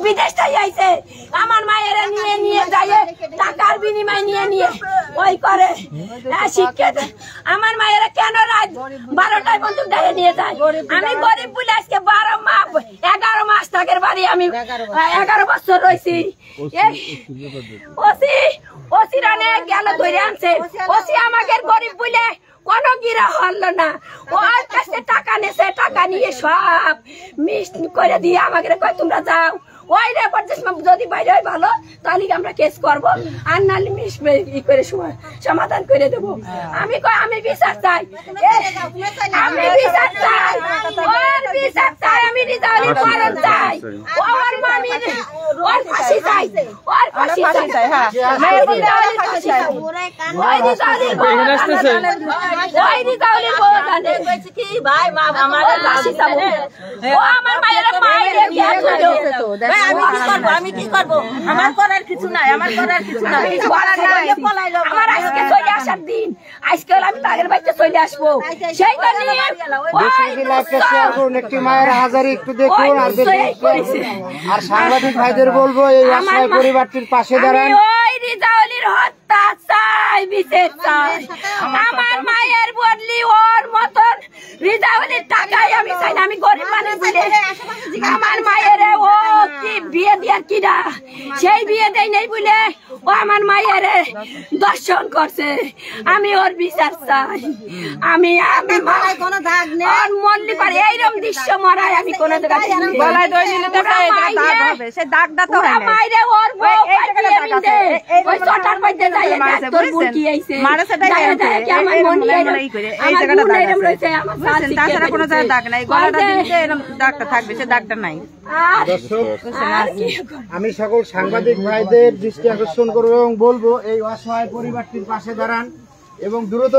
বিদেশ থেকে আইছে আমার মায়ের নিয়ে নিয়ে যায় টাকার বিনিময় নিয়ে নিয়ে ওই করে শিক্ষিত আমার মায়ের কেন রাত 12টায় বন্দুক ডাকে নিয়ে যায় আমি গরিব বলে আজকে 11 মাস থাকের বাড়ি আমি 11 বছর রয়েছি ওসি রানে গেল ধরে আনছে ওসি আমাকে গরিব বলে কোন গিরা হল না ওর কাছে টাকা নেছে টাকা নিয়ে সব মিস করে দিয়ে আমাকে কয় তোমরা যাও ওই রেপোর্ট যদি বাইরে হয় ভালো তাহলে আমরা কেস করবো আর নাহলে মিস করে সমাধান করে দেবো আমি আমি বিচার চাই আমি বিচার চাই ওর বিচার চাই আমি রিজাউলের মরণ চাই ওর মামি ওর ফাঁসি চাই ওর ফাঁসি চাই ওই রিজাউলের বউ জানে কি ভাই মা আমার ফাঁসি চাই ও আমার মায়ের মায়ের জ্ঞান হলো আমি কি করবো আমার করার কিছু নাই আমার করার কিছু নাই আমার আজকে চলে আসার দিন আজকে আমি তাদের বাড়িতে চলে আসবো সেই একটি মায়ের হাজারি একটু দেখুন আর সাংবাদিক ভাইদের বলবো এই অসহায় পরিবারটির পাশে দাঁড়ান ওই রিজাউলের হত্যা চাই বিচার চাই আমার মায়ের বদলি ওর মতন রিজাউলের টাকায় আমি চাই না আমি গরিব মানুষ বলে আমার মায়ের ও কি বিয়ে দেওয়ার কিনা সেই বিয়ে দেয় নেই বলে ও আমার মায়ের দর্শন করছে আমি ওর বিচার চাই আমি আমি কোনো দাগ নেই মরলি পারে এইরকম দৃশ্য মরায় আমি কোনো জায়গায় গলায় দই দিলে তো সে দাগটা তো হয় না মাইরে ওর বউ ওই চটার মধ্যে যায় তোর বুকি আইছে মারে সেটাই কি আমার মন এই করে এই জায়গাটা দাগ আছে আমার সাথে তাছাড়া কোনো জায়গায় দাগ নাই গলাটা দিলে এরকম দাগটা থাকবে সে দাগটা নাই দর্শক আমি সকল সাংবাদিক ভাইদের দৃষ্টি আকর্ষণ করব এবং বলবো এই অসহায় পরিবারটির পাশে দাঁড়ান এবং দ্রুত